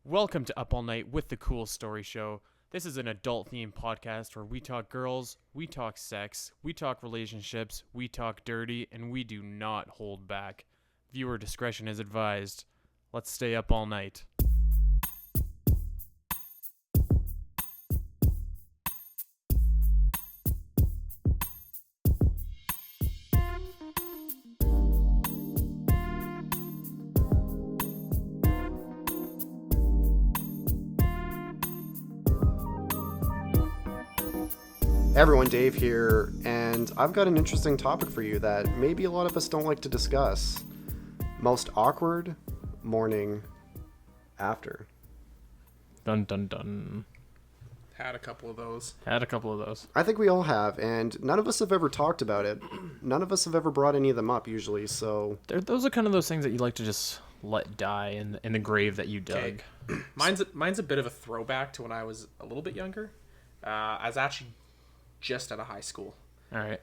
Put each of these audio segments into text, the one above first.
Welcome to Up All Night with the Cool Story Show. This is an adult-themed podcast where we talk girls, we talk sex, we talk relationships, we talk dirty, and we do not hold back. Viewer discretion is advised. Let's stay up all night. Hey everyone, Dave here, and I've got an interesting topic for you that maybe a lot of us don't like to discuss. Most awkward morning after. Dun dun dun. Had a couple of those. I think we all have, and none of us have ever talked about it. None of us have ever brought any of them up usually, so... Those are kind of those things that you like to just let die in the grave that you dug. Okay. Mine's a bit of a throwback to when I was a little bit younger. I was actually just out of high school. All right.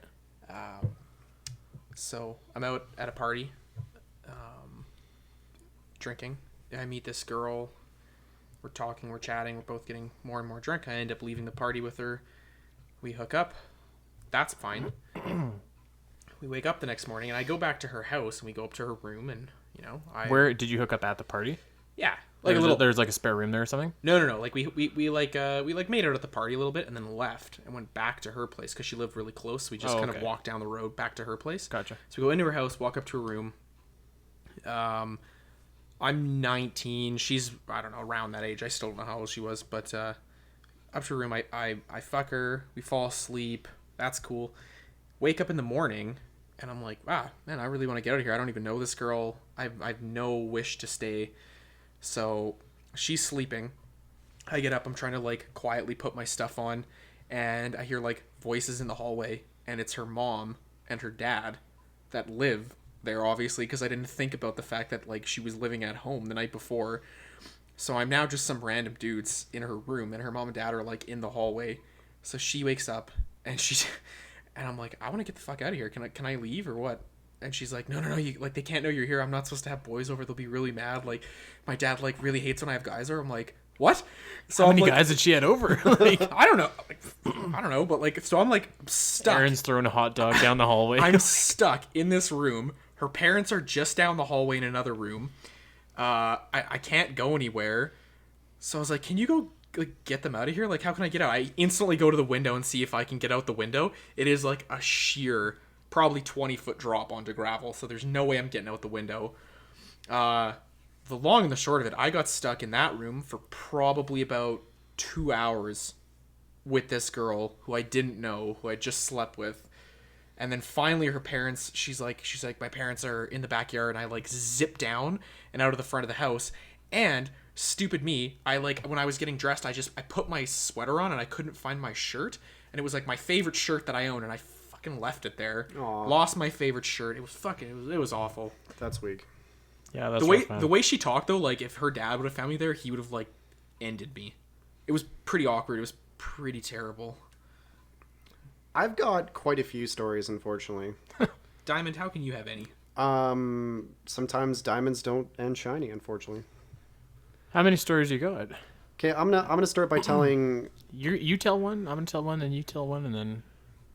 So I'm out at a party, drinking. I meet this girl. We're talking, we're chatting, we're both getting more and more drunk. I end up leaving the party with her. We hook up. That's fine. We wake up the next morning, and I go back to her house, and we go up to her room, and Where did you hook up at the party? Yeah, There's like a spare room there or something. No. Like we made out at the party a little bit and then left and went back to her place because she lived really close. So we just kind of walked down the road back to her place. Gotcha. So we go into her house, walk up to her room. I'm 19. She's, I don't know, around that age. I still don't know how old she was, but up to her room, I fuck her. We fall asleep. That's cool. Wake up in the morning, and I'm like, wow, man, I really want to get out of here. I don't even know this girl. I've no wish to stay. So she's sleeping. I get up. I'm trying to like quietly put my stuff on, and I hear like voices in the hallway, and it's her mom and her dad that live there, obviously, because I didn't think about the fact that like she was living at home the night before. So I'm now just some random dudes in her room, and her mom and dad are like in the hallway. So she wakes up, and and I'm like, I want to get the fuck out of here. Can I leave or what? And she's like, no, you, like, they can't know you're here. I'm not supposed to have boys over. They'll be really mad. Like, my dad, like, really hates when I have guys over. I'm like, what? So how many guys did she had over? Like, I don't know. Like, I don't know, but, like, so I'm, like, stuck. Aaron's throwing a hot dog down the hallway. I'm stuck in this room. Her parents are just down the hallway in another room. I can't go anywhere. So I was like, can you go, like, get them out of here? Like, how can I get out? I instantly go to the window and see if I can get out the window. It is, like, a sheer... probably 20-foot drop onto gravel, so there's no way I'm getting out the window. The long and the short of it, I got stuck in that room for probably about 2 hours with this girl who I didn't know, who I just slept with. And then finally her parents, she's like, my parents are in the backyard, and I like zip down and out of the front of the house. And stupid me, I like, when I was getting dressed, I put my sweater on and I couldn't find my shirt. And it was like my favorite shirt that I own, and I left it there. Aww. Lost my favorite shirt. It was awful. That's weak. Yeah, that's the way she talked though, like if her dad would have found me there, he would have like ended me. It was pretty awkward. It was pretty terrible. I've got quite a few stories, unfortunately. Diamond, how can you have any? Sometimes diamonds don't end shiny, unfortunately. How many stories you got? Okay, I'm gonna start by telling... You tell one, I'm gonna tell one, and you tell one, and then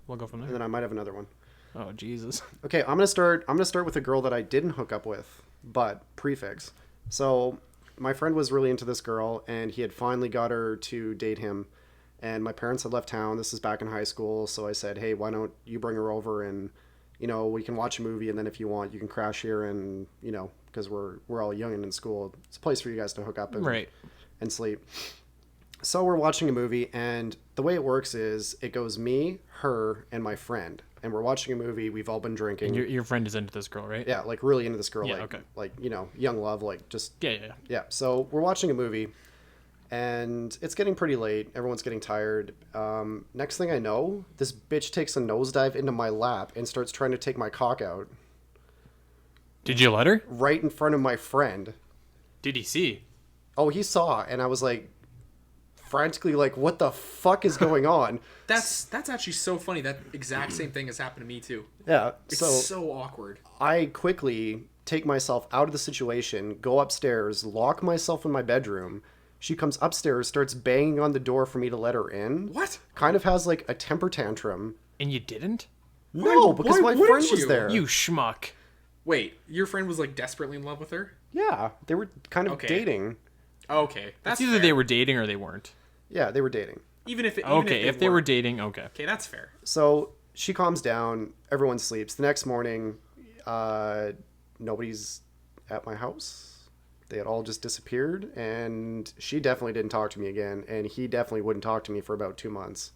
we'll go from there. And then I might have another one. Oh, Jesus. Okay, I'm gonna start with a girl that I didn't hook up with, but prefix. So my friend was really into this girl, and he had finally got her to date him. And my parents had left town. This is back in high school, so I said, hey, why don't you bring her over, and we can watch a movie, and then if you want, you can crash here, and because we're all young and in school, it's a place for you guys to hook up and sleep. So we're watching a movie, and the way it works is it goes me, her, and my friend. And we're watching a movie. We've all been drinking. And your friend is into this girl, right? Yeah, like really into this girl. Yeah, like young love, like just... Yeah. Yeah, so we're watching a movie, and it's getting pretty late. Everyone's getting tired. Next thing I know, this bitch takes a nosedive into my lap and starts trying to take my cock out. Did you let her? Right in front of my friend. Did he see? Oh, he saw, and I was like... frantically like, what the fuck is going on? That's actually so funny. That exact same thing has happened to me too. Yeah. It's so awkward. I quickly take myself out of the situation, go upstairs, lock myself in my bedroom, She comes upstairs, starts banging on the door for me to let her in. What? Kind of has like a temper tantrum. And you didn't? No, because why my wouldn't friend was you? there. You schmuck. Wait, your friend was like desperately in love with her? Yeah, they were kind of Okay. dating. Okay, that's It's either fair. they were dating or they weren't. Yeah, they were dating. Even if Okay, if they were dating, okay. Okay, that's fair. So she calms down. Everyone sleeps. The next morning, nobody's at my house. They had all just disappeared, and she definitely didn't talk to me again, and he definitely wouldn't talk to me for about 2 months.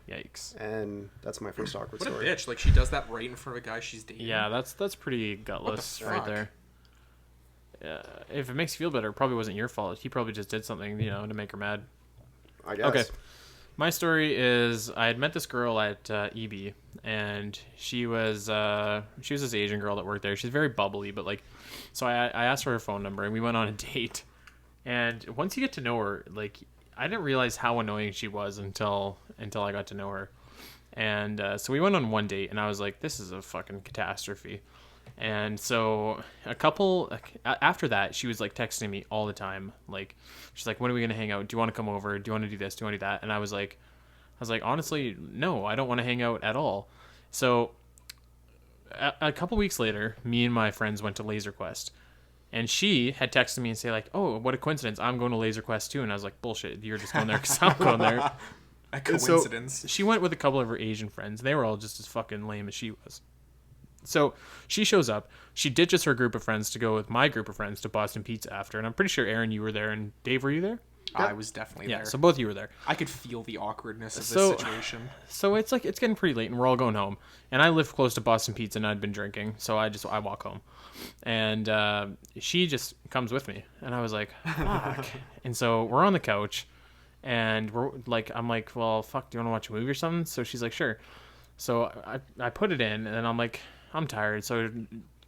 Yikes. And that's my first awkward What story. a bitch! Like she does that right in front of a guy she's dating. Yeah, that's pretty gutless right fuck? there. If it makes you feel better, it probably wasn't your fault. He probably just did something, to make her mad. I guess. Okay. My story is I had met this girl at EB, and she was this Asian girl that worked there. She's very bubbly, but like, so I asked for her phone number, and we went on a date. And once you get to know her, like, I didn't realize how annoying she was until I got to know her. And so we went on one date, and I was like, this is a fucking catastrophe. And so after that, she was like texting me all the time. Like, she's like, when are we going to hang out? Do you want to come over? Do you want to do this? Do you want to do that? And I was like, honestly, no, I don't want to hang out at all. So a couple weeks later, me and my friends went to Laser Quest. And she had texted me and say like, oh, what a coincidence. I'm going to Laser Quest too. And I was like, bullshit. You're just going there because I'm going there. A coincidence. She went with a couple of her Asian friends. They were all just as fucking lame as she was. So she shows up. She ditches her group of friends to go with my group of friends to Boston Pizza after. And I'm pretty sure, Aaron, you were there. And Dave, were you there? I was definitely Yeah, there. so both of you were there. I could feel the awkwardness of So- this situation. So it's like, it's getting pretty late and we're all going home. And I live close to Boston Pizza and I'd been drinking. So I walk home. And she just comes with me. And I was like, fuck. And so we're on the couch. And I'm like, well, fuck, do you want to watch a movie or something? So she's like, sure. So I put it in, and then I'm like, I'm tired. So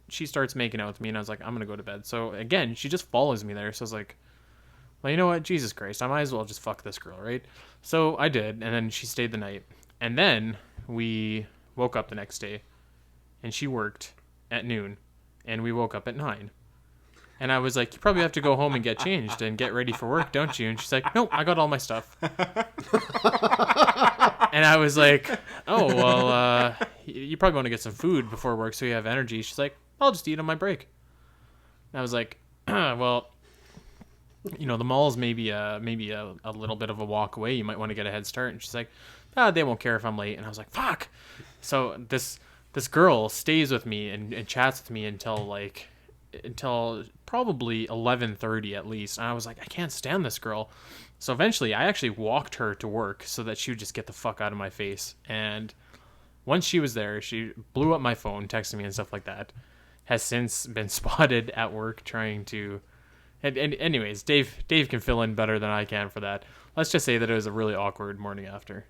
she starts making out with me, and I was like, I'm going to go to bed. So again, she just follows me there. So I was like, well, you know what? Jesus Christ, I might as well just fuck this girl, right? So I did, and then she stayed the night. And then we woke up the next day, and she worked at noon, and we woke up at 9. And I was like, you probably have to go home and get changed and get ready for work, don't you? And she's like, nope, I got all my stuff. And I was like, oh, well, you probably want to get some food before work so you have energy. She's like, I'll just eat on my break. And I was like, well, the mall's maybe a little bit of a walk away. You might want to get a head start. And she's like, they won't care if I'm late. And I was like, fuck. So this girl stays with me and chats with me until probably 11:30 at least. And I was like, I can't stand this girl. So eventually I actually walked her to work so that she would just get the fuck out of my face. And once she was there, she blew up my phone, texting me and stuff like that. Has since been spotted at work trying to... And anyways, Dave can fill in better than I can for that. Let's just say that it was a really awkward morning after.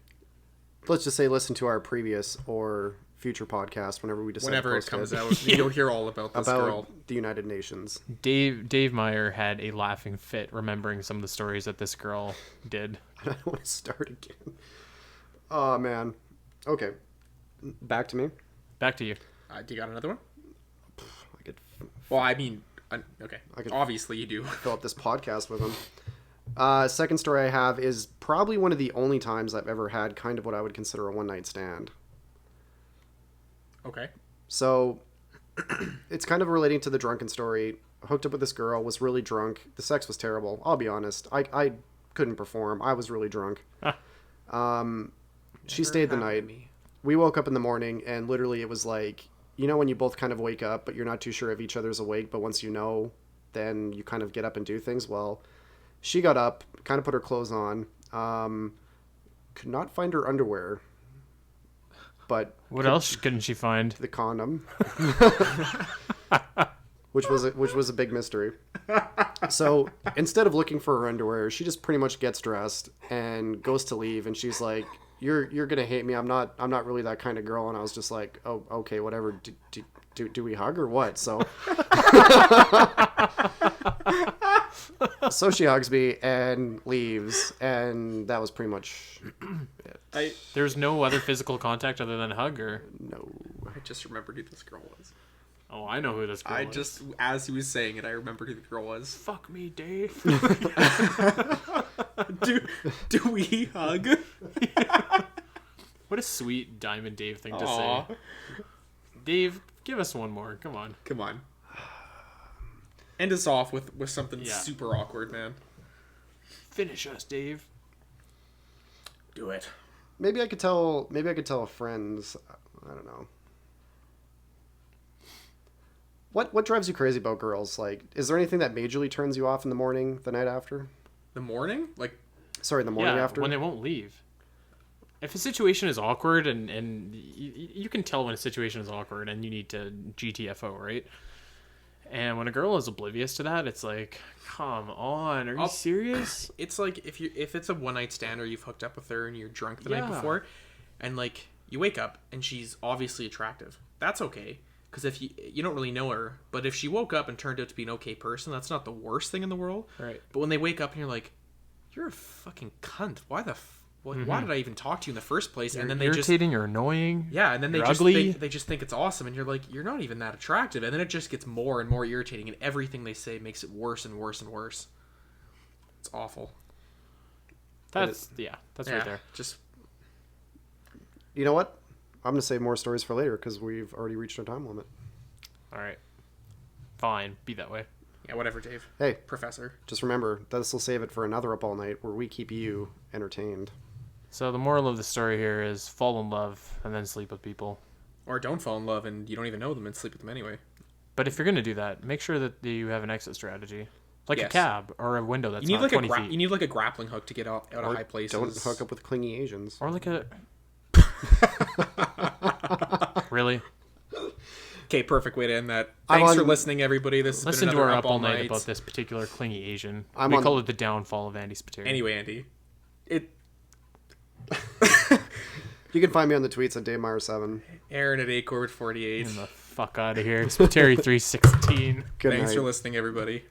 Let's just say listen to our previous or future podcast whenever we decide Whenever to it post comes out, you'll hear all about this about girl. the United Nations. Dave Meyer had a laughing fit remembering some of the stories that this girl did. I don't want to start again. Oh, man. Okay. Back to me. Back to you. Do you got another one? I could Well, I mean, okay. I could- Obviously you do. fill up this podcast with them. Second story I have is probably one of the only times I've ever had kind of what I would consider a one-night stand. Okay. So it's kind of relating to the drunken story. Hooked up with this girl, was really drunk. The sex was terrible. I'll be honest. I couldn't perform. I was really drunk. She stayed the night. We woke up in the morning and literally it was like, when you both kind of wake up, but you're not too sure if each other's awake. But once you know, then you kind of get up and do things. Well, she got up, kind of put her clothes on, could not find her underwear. But What else couldn't she find? the condom, which was a big mystery. So instead of looking for her underwear, she just pretty much gets dressed and goes to leave. And she's like, "You're gonna hate me. I'm not really that kind of girl." And I was just like, "Oh, okay, whatever. Do we hug or what?" So so she hugs me and leaves, and that was pretty much it. There's no other physical contact other than a hug, or... No. I just remembered who this girl was. Oh, I know who this girl I is. just, as he was saying it, I remembered who the girl was. Fuck me, Dave. Do we hug? What a sweet Diamond Dave thing to Aw. say. Dave, give us one more. Come on. Come on. End us off with something Yeah. super awkward, man. Finish us, Dave. Do it. Maybe I could tell friends. I don't know. What drives you crazy about girls? Like, is there anything that majorly turns you off in the morning, the night after? The morning? Like, Sorry, the morning Yeah, after? when they won't leave. If a situation is awkward and you can tell when a situation is awkward and you need to GTFO, right? And when a girl is oblivious to that, it's like, come on, are you serious? it's like if it's a one night stand or you've hooked up with her and you're drunk the night Yeah. before, and like you wake up and she's obviously attractive. That's okay, because if you don't really know her, but if she woke up and turned out to be an okay person, that's not the worst thing in the world. Right. But when they wake up and you're like, you're a fucking cunt. Why why did I even talk to you in the first place? And then they just irritating or annoying. yeah, and then You're they just ugly. they just think it's awesome, and you're like, you're not even that attractive, and then it just gets more and more irritating, and everything they say makes it worse and worse and worse. It's awful. That's Yeah, right there. Just You know what? I'm gonna save more stories for later because we've already reached our time limit. All right. Fine. Be that way. yeah, whatever, Dave. Hey, Professor. just remember this will save it for another Up All Night where we keep you entertained. So the moral of the story here is fall in love and then sleep with people. Or don't fall in love and you don't even know them and sleep with them anyway. But if you're going to do that, make sure that you have an exit strategy. Like a Yes. cab or a window that's You need not like 20 feet. you need like a grappling hook to get out of Or high places. don't hook up with clingy Asians. Or like a... Really? Okay, perfect way to end that. I'm Thanks on- for listening, everybody. This has Listen been to another our Up All Night Night. about this particular clingy Asian. I'm We on- call it the downfall of Andy Spiteri. Anyway, Andy, it You can find me on the tweets at DaveMeyer7. Aaron at Acorbit 48. Get the fuck out of here. Spiteri 316. Good Thanks night. for listening, everybody.